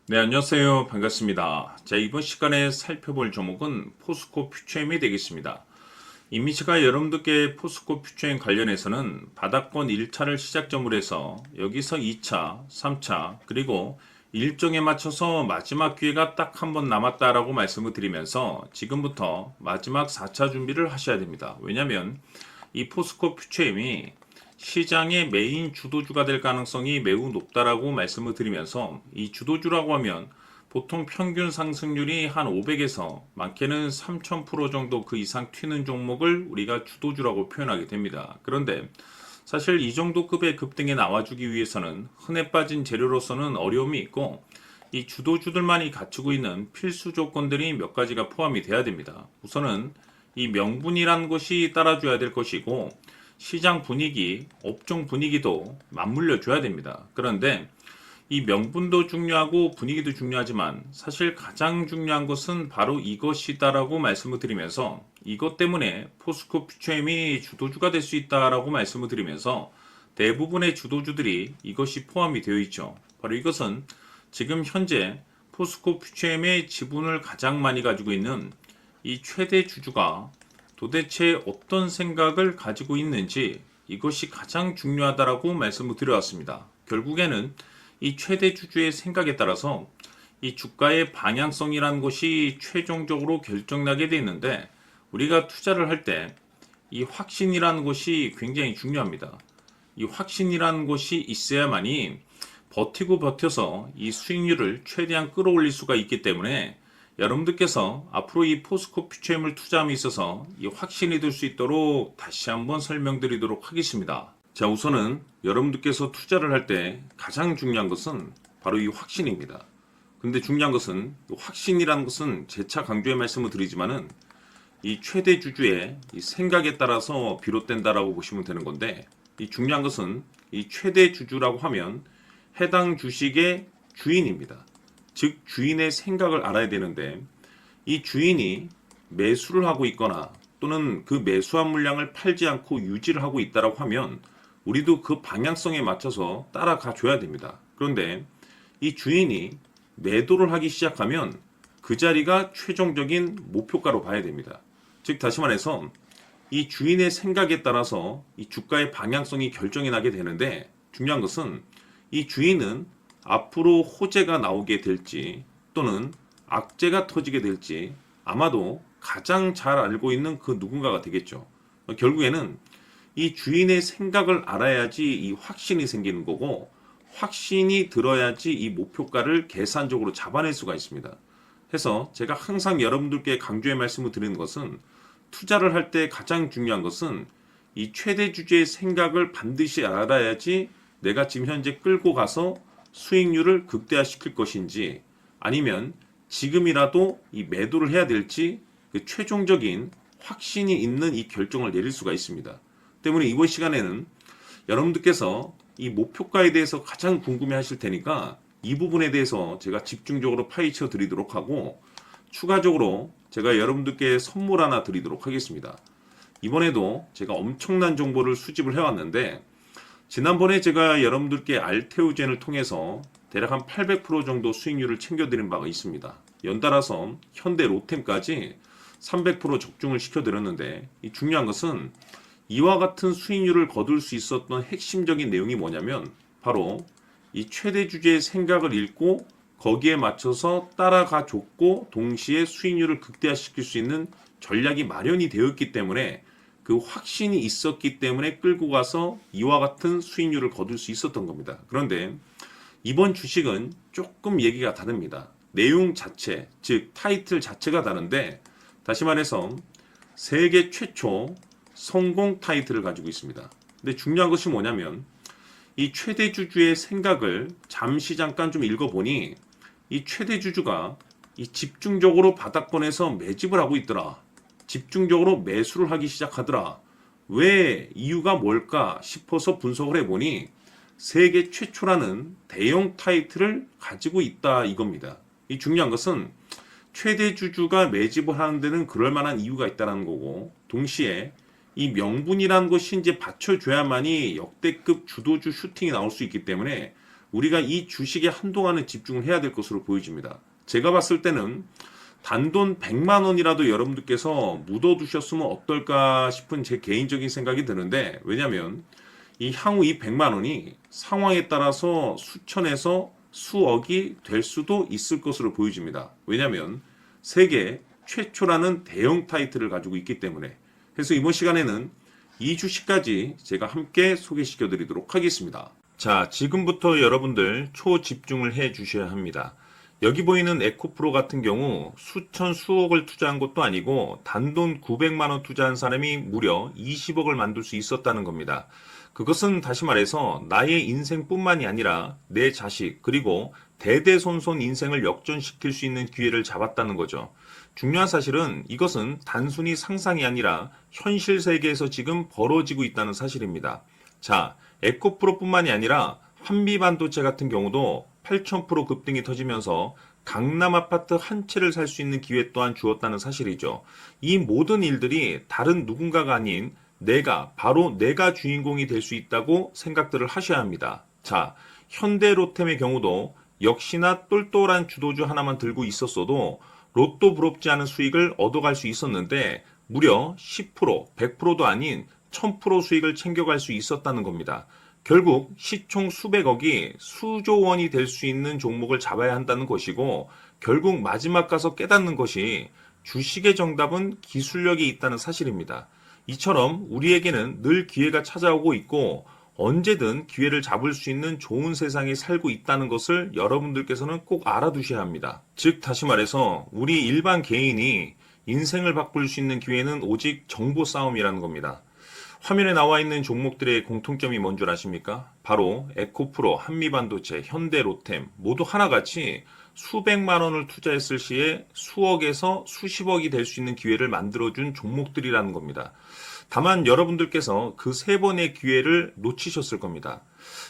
네, 안녕하세요. 반갑습니다. 자, 이번 시간에 살펴볼 종목은 포스코 퓨처엠이 되겠습니다. 이미 제가 여러분들께 포스코 퓨처엠 관련해서는 바닥권 1차를 시작점으로 해서 여기서 2차, 3차, 그리고 일정에 맞춰서 마지막 기회가 딱 한 번 남았다라고 말씀을 드리면서 지금부터 마지막 4차 준비를 하셔야 됩니다. 왜냐하면 이 포스코 퓨처엠이 시장의 메인 주도주가 될 가능성이 매우 높다라고 말씀을 드리면서 이 주도주라고 하면 보통 평균 상승률이 한 500에서 많게는 3000% 정도 그 이상 튀는 종목을 우리가 주도주라고 표현하게 됩니다. 그런데 사실 이 정도 급의 급등에 나와주기 위해서는 흔해 빠진 재료로서는 어려움이 있고 이 주도주들만이 갖추고 있는 필수 조건들이 몇 가지가 포함이 돼야 됩니다. 우선은 이 명분이란 것이 따라줘야 될 것이고 시장 분위기, 업종 분위기도 맞물려 줘야 됩니다. 그런데 이 명분도 중요하고 분위기도 중요하지만 사실 가장 중요한 것은 바로 이것이다라고 말씀을 드리면서 이것 때문에 포스코 퓨처엠이 주도주가 될 수 있다라고 말씀을 드리면서 대부분의 주도주들이 이것이 포함이 되어 있죠. 바로 이것은 지금 현재 포스코 퓨처엠의 지분을 가장 많이 가지고 있는 이 최대 주주가 도대체 어떤 생각을 가지고 있는지 이것이 가장 중요하다라고 말씀을 드려왔습니다. 결국에는 이 최대 주주의 생각에 따라서 이 주가의 방향성이라는 것이 최종적으로 결정나게 되어 있는데 우리가 투자를 할 때 이 확신이라는 것이 굉장히 중요합니다. 이 확신이라는 것이 있어야만이 버티고 버텨서 이 수익률을 최대한 끌어올릴 수가 있기 때문에 여러분들께서 앞으로 이 포스코 퓨처엠을 투자함에 있어서 이 확신이 들 수 있도록 다시 한번 설명드리도록 하겠습니다. 자, 우선은 여러분들께서 투자를 할 때 가장 중요한 것은 바로 이 확신입니다. 근데 중요한 것은 확신이라는 것은 재차 강조의 말씀을 드리지만은 이 최대 주주의 이 생각에 따라서 비롯된다라고 보시면 되는 건데 이 중요한 것은 이 최대 주주라고 하면 해당 주식의 주인입니다. 즉 주인의 생각을 알아야 되는데 이 주인이 매수를 하고 있거나 또는 그 매수한 물량을 팔지 않고 유지를 하고 있다라고 하면 우리도 그 방향성에 맞춰서 따라가 줘야 됩니다. 그런데 이 주인이 매도를 하기 시작하면 그 자리가 최종적인 목표가로 봐야 됩니다. 즉 다시 말해서 이 주인의 생각에 따라서 이 주가의 방향성이 결정이 나게 되는데 중요한 것은 이 주인은 앞으로 호재가 나오게 될지 또는 악재가 터지게 될지 아마도 가장 잘 알고 있는 그 누군가가 되겠죠. 결국에는 이 주인의 생각을 알아야지 이 확신이 생기는 거고 확신이 들어야지 이 목표가를 계산적으로 잡아낼 수가 있습니다. 해서 제가 항상 여러분들께 강조의 말씀을 드리는 것은 투자를 할 때 가장 중요한 것은 이 최대 주주의 생각을 반드시 알아야지 내가 지금 현재 끌고 가서 수익률을 극대화시킬 것인지 아니면 지금이라도 이 매도를 해야 될지 그 최종적인 확신이 있는 이 결정을 내릴 수가 있습니다. 때문에 이번 시간에는 여러분들께서 이 목표가에 대해서 가장 궁금해 하실 테니까 이 부분에 대해서 제가 집중적으로 파헤쳐 드리도록 하고 추가적으로 제가 여러분들께 선물 하나 드리도록 하겠습니다. 이번에도 제가 엄청난 정보를 수집을 해왔는데 지난번에 제가 여러분들께 알테오젠을 통해서 대략 한 800% 정도 수익률을 챙겨드린 바가 있습니다. 연달아서 현대 로템까지 300% 적중을 시켜드렸는데 이 중요한 것은 이와 같은 수익률을 거둘 수 있었던 핵심적인 내용이 뭐냐면 바로 이 최대 주주의 생각을 읽고 거기에 맞춰서 따라가 줬고 동시에 수익률을 극대화시킬 수 있는 전략이 마련이 되었기 때문에 그 확신이 있었기 때문에 끌고 가서 이와 같은 수익률을 거둘 수 있었던 겁니다. 그런데 이번 주식은 조금 얘기가 다릅니다. 내용 자체, 즉 타이틀 자체가 다른데 다시 말해서 세계 최초 성공 타이틀을 가지고 있습니다. 근데 중요한 것이 뭐냐면 이 최대 주주의 생각을 잠시 잠깐 좀 읽어보니 이 최대 주주가 이 집중적으로 바닥권에서 매집을 하고 있더라. 집중적으로 매수를 하기 시작하더라. 왜 이유가 뭘까 싶어서 분석을 해보니 세계 최초라는 대형 타이틀을 가지고 있다 이겁니다. 이 중요한 것은 최대 주주가 매집을 하는 데는 그럴 만한 이유가 있다는 거고 동시에 이 명분이라는 것이 이제 받쳐줘야만이 역대급 주도주 슈팅이 나올 수 있기 때문에 우리가 이 주식에 한동안은 집중을 해야 될 것으로 보여집니다. 제가 봤을 때는 단돈 100만 원이라도 여러분들께서 묻어두셨으면 어떨까 싶은 제 개인적인 생각이 드는데, 왜냐하면 이 향후 이 100만 원이 상황에 따라서 수천에서 수억이 될 수도 있을 것으로 보여집니다. 왜냐하면 세계 최초라는 대형 타이틀을 가지고 있기 때문에. 그래서 이번 시간에는 이 주식까지 제가 함께 소개시켜 드리도록 하겠습니다. 자, 지금부터 여러분들 초집중을 해 주셔야 합니다. 여기 보이는 에코프로 같은 경우 수천 수억을 투자한 것도 아니고 단돈 900만 원 투자한 사람이 무려 20억을 만들 수 있었다는 겁니다. 그것은 다시 말해서 나의 인생뿐만이 아니라 내 자식 그리고 대대손손 인생을 역전시킬 수 있는 기회를 잡았다는 거죠. 중요한 사실은 이것은 단순히 상상이 아니라 현실 세계에서 지금 벌어지고 있다는 사실입니다. 자, 에코프로뿐만이 아니라 한미반도체 같은 경우도 8,000% 급등이 터지면서 강남 아파트 한 채를 살 수 있는 기회 또한 주었다는 사실이죠. 이 모든 일들이 다른 누군가가 아닌 바로 내가 주인공이 될 수 있다고 생각들을 하셔야 합니다. 자, 현대로템의 경우도 역시나 똘똘한 주도주 하나만 들고 있었어도 로또 부럽지 않은 수익을 얻어갈 수 있었는데 무려 10%, 100%도 아닌 1000% 수익을 챙겨갈 수 있었다는 겁니다. 결국 시총 수백억이 수조 원이 될 수 있는 종목을 잡아야 한다는 것이고, 결국 마지막 가서 깨닫는 것이 주식의 정답은 기술력이 있다는 사실입니다. 이처럼 우리에게는 늘 기회가 찾아오고 있고 언제든 기회를 잡을 수 있는 좋은 세상에 살고 있다는 것을 여러분들께서는 꼭 알아두셔야 합니다. 즉 다시 말해서 우리 일반 개인이 인생을 바꿀 수 있는 기회는 오직 정보 싸움이라는 겁니다. 화면에 나와 있는 종목들의 공통점이 뭔 줄 아십니까? 바로 에코프로, 한미반도체, 현대로템 모두 하나같이 수백만 원을 투자했을 시에 수억에서 수십억이 될 수 있는 기회를 만들어준 종목들이라는 겁니다. 다만 여러분들께서 그 세 번의 기회를 놓치셨을 겁니다.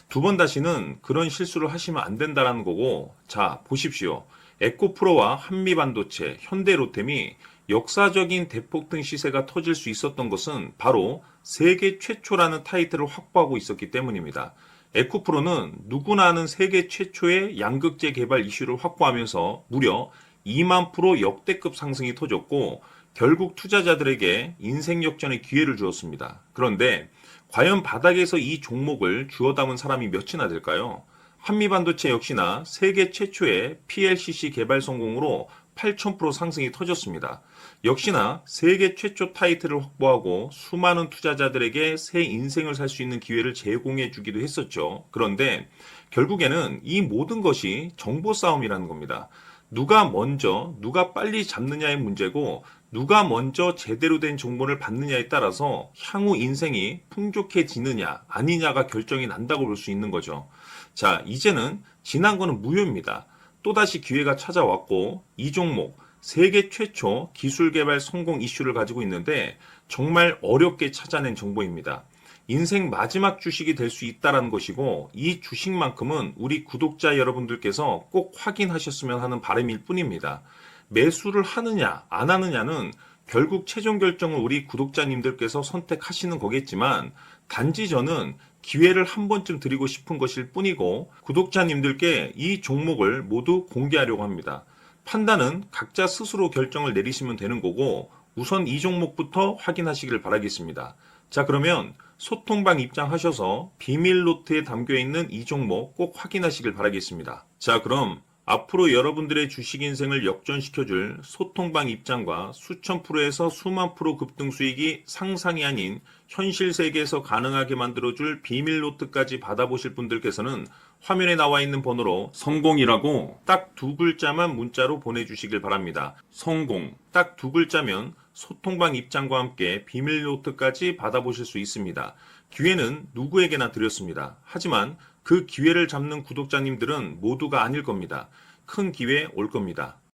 두 번 다시는 그런 실수를 하시면 안 된다는 거고, 자 보십시오. 에코프로와 한미반도체, 현대로템이 역사적인 대폭등 시세가 터질 수 있었던 것은 바로 세계 최초라는 타이틀을 확보하고 있었기 때문입니다. 에코프로는 누구나 아는 세계 최초의 양극재 개발 이슈를 확보하면서 무려 2만 프로 역대급 상승이 터졌고 결국 투자자들에게 인생 역전의 기회를 주었습니다. 그런데 과연 바닥에서 이 종목을 주워 담은 사람이 몇이나 될까요? 한미반도체 역시나 세계 최초의 PLCC 개발 성공으로 8,000% 상승이 터졌습니다. 역시나 세계 최초 타이틀을 확보하고 수많은 투자자들에게 새 인생을 살 수 있는 기회를 제공해 주기도 했었죠. 그런데 결국에는 이 모든 것이 정보 싸움이라는 겁니다. 누가 먼저, 누가 빨리 잡느냐의 문제고 누가 먼저 제대로 된 정보를 받느냐에 따라서 향후 인생이 풍족해지느냐 아니냐가 결정이 난다고 볼 수 있는 거죠. 자, 이제는 지난 거는 무효입니다. 또다시 기회가 찾아왔고 이 종목 세계 최초 기술 개발 성공 이슈를 가지고 있는데 정말 어렵게 찾아낸 정보입니다. 인생 마지막 주식이 될 수 있다는 것이고 이 주식만큼은 우리 구독자 여러분들께서 꼭 확인하셨으면 하는 바람일 뿐입니다. 매수를 하느냐 안 하느냐는 결국 최종 결정을 우리 구독자님들께서 선택하시는 거겠지만 단지 저는 기회를 한 번쯤 드리고 싶은 것일 뿐이고 구독자님들께 이 종목을 모두 공개하려고 합니다. 판단은 각자 스스로 결정을 내리시면 되는 거고 우선 이 종목부터 확인하시길 바라겠습니다. 자, 그러면 소통방 입장하셔서 비밀 노트에 담겨있는 이 종목 꼭 확인하시길 바라겠습니다. 자, 그럼 앞으로 여러분들의 주식 인생을 역전시켜줄 소통방 입장과 수천 프로에서 수만 프로 급등 수익이 상상이 아닌 현실 세계에서 가능하게 만들어줄 비밀 노트까지 받아보실 분들께서는 화면에 나와 있는 번호로 성공이라고 딱 두 글자만 문자로 보내주시길 바랍니다. 성공 딱 두 글자면 소통방 입장과 함께 비밀 노트까지 받아보실 수 있습니다. 기회는 누구에게나 드렸습니다. 하지만 그 기회를 잡는 구독자님들은 모두가 아닐 겁니다. 큰 기회 올 겁니다.